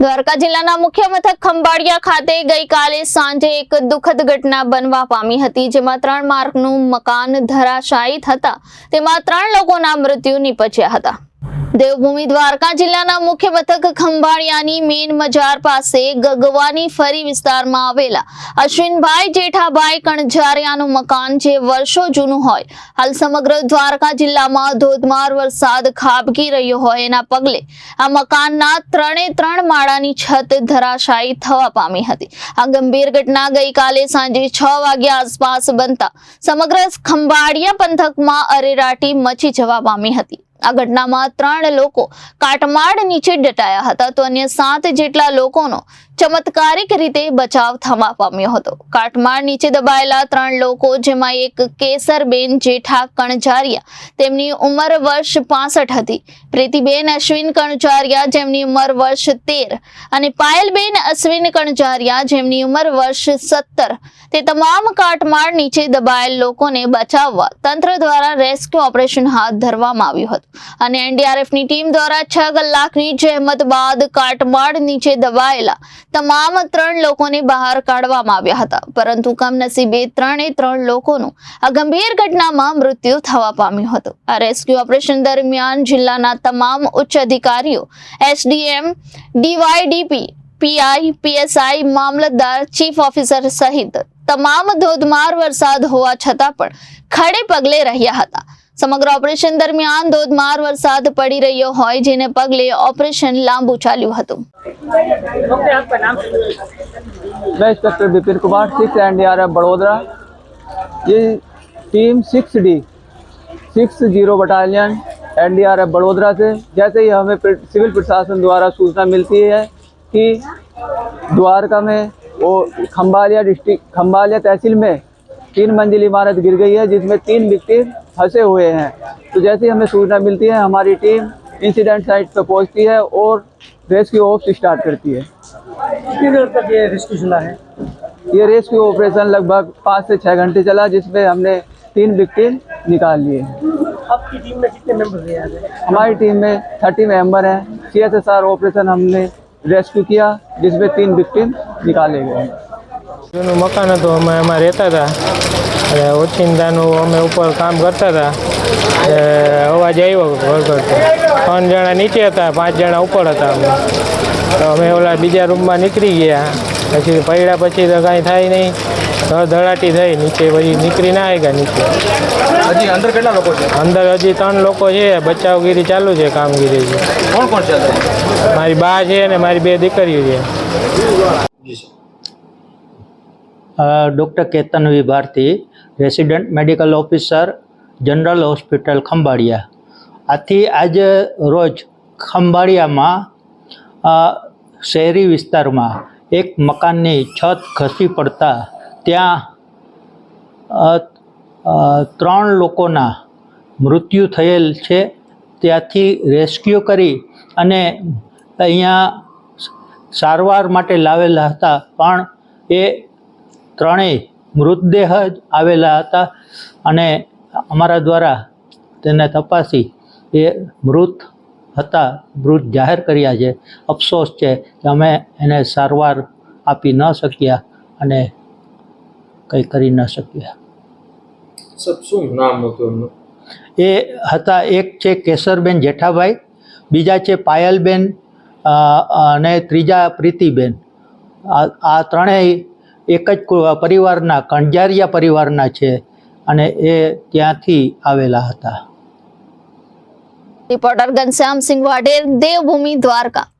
દ્વારકા જિલ્લાના મુખ્ય મથક ખંભાળિયા ખાતે ગઈકાલે સાંજે એક દુઃખદ ઘટના બનવા પામી હતી, જેમાં 3 માળનું મકાન ધરાશાયી થતા તેમાં 3 લોકોના મૃત્યુ નિપજ્યા હતા। દેવભૂમિ દ્વારકા જિલ્લાના મુખ્ય મથક ખંભાળિયાની મેન બજાર પાસે ગગવાની ફરી વિસ્તારમાં આવેલા અશ્વિનભાઈ જેઠાભાઈ કણઝારિયાનું મકાન જે વર્ષો જૂનું હોય, હાલ સમગ્ર દ્વારકા જિલ્લામાં ધોધમાર વરસાદ ખાબકી રહ્યો હોય એના પગલે આ મકાનના 3 માળાની છત ધરાશાયી થવા પામી હતી। આ ગંભીર ઘટના ગઈકાલે સાંજે 6 વાગ્યા આસપાસ બનતા સમગ્ર ખંભાળિયા પંથકમાં અરેરાટી મચી જવા પામી હતી। આ ઘટનામાં 3 લોકો કાટમાળ નીચે દટાયા હતા, તો અન્ય 7 જેટલા લોકોનો ચમત્કારિક રીતે બચાવ થવા પામ્યો હતો। કાટમાળ નીચે દબાયેલા 3 લોકો, જેમાં એક કેસરબેન જેઠા કણઝારિયા, તેમની ઉંમર વર્ષ 65 હતી, પ્રીતિબેન અશ્વિન કણઝારિયા, જેમની ઉંમર વર્ષ 13, અને પાયલબેન અશ્વિન કણઝારિયા, જેમની ઉંમર વર્ષ 17, તે તમામ કાટમાળ નીચે દબાયેલ લોકોને બચાવવા તંત્ર દ્વારા રેસ્ક્યુ ઓપરેશન હાથ ધરવામાં આવ્યું હતું અને એનડીઆરએફની ટીમ દ્વારા 6 કલાકની જહેમત બાદ કાટમાળ નીચે દબાયેલા તમામ 3 લોકોને બહાર કાઢવામાં આવ્યા હતા, પરંતુ કમનસીબે 3 લોકોનું આ ગંભીર ઘટનામાં મૃત્યુ થવા પામ્યું હતું। આ રેસ્ક્યુ ઓપરેશન દરમિયાન જિલ્લાના તમામ ઉચ્ચ અધિકારીઓ, એસડીએમ, ડીવાયડીપી, પીઆઈ, પીએસઆઈ, મામલતદાર, ચીફ ઓફિસર સહિત તમામ ધોધમાર વરસાદ હોવા છતાં પણ ખડે પગલે રહ્યા હતા। સમગ્ર ઓપરેશન દરમિયાન ધોધમાર વરસાદ પડી રહ્યો હોય, જેને પગલે ઓપરેશન લાંબુ ચાલ્યું હતું। मैं इंस्पेक्टर विपिन कुमार, 6 एनडीआरएफ बड़ोदरा। ये team 6D 60 battalion NDRF Vadodara से जैसे ही हमें सिविल प्रशासन द्वारा सूचना मिलती है कि द्वारका में वो खंभालिया तहसील में 3 मंजिल इमारत गिर गई है, जिसमें 3 विक्टिम फंसे हुए हैं। तो जैसे ही हमें सूचना मिलती है, हमारी टीम इंसिडेंट साइट पर पहुंचती है और रेस्क्यू ऑप्स स्टार्ट करती है। कितनी देर तक ये रेस्क्यू चला है? ये रेस्क्यू ऑपरेशन लगभग 5 से 6 घंटे चला, जिसमें हमने 3 विक्टिम निकाल लिए। आपकी टीम में कितने मेंबर हैं यहाँ पे? हमारी टीम में 30 मेंबर हैं। CSSR ऑपरेशन हमने रेस्क्यू किया, जिसमें 3 विक्टिम निकाले गए। જૂનું મકાન હતું, અમે એમાં રહેતા હતા અને ઓચિંતાનું અમે ઉપર કામ કરતા હતા। અવાજ આવ્યો ઘરઘરતો, 3 જણા નીચે હતા, 5 જણા ઉપર હતા અમે। તો અમે ઓલા બીજા રૂમમાં નીકળી ગયા, પછી પડ્યા પછી તો કાંઈ થાય નહીં, ધડાટી થઈ નીચે, પછી નીકળી ના આવ્યા નીચે। હજી અંદર કેટલા લોકો છે? અંદર હજી 3 લોકો છે, બચાવગીરી ચાલુ છે, કામગીરી છે। કોણ કોણ છે? મારી બા છે અને મારી 2 દીકરીઓ છે। Doctor Ketan V Bharti, resident medical officer, general hospital Khambhalia. आथी आज रोज खंभाड़ियामां शहरी विस्तारमां एक मकाननी छत खसी पड़ता त्यां 3 लोकोना मृत्यु थयेल छे। त्याथी रेस्क्यू करी अने अहींया सारवार माटे लावेला हता, पण ए 3 मृतदेह ज आवेला हता અને અમારા દ્વારા તેને તપાસી એ મૃત હતા, મૃત જાહેર કર્યા છે। અફસોસ છે કે અમે એને સારવાર આપી ન શક્યા અને કંઈ કરી ન શક્યા। સબ શું નામ હતું એમનું? એ હતા, એક છે કેસરબેન જેઠાભાઈ, બીજા છે પાયલબેન અને ત્રીજા પ્રીતિબેન। આ 3 એક જ પરિવારના, કણઝારિયા પરિવારના છે અને એ ત્યાંથી આવેલા હતા। રિપોર્ટર ઘનશ્યામ સિંહ વાઢેર, દેવભૂમિ દ્વારકા।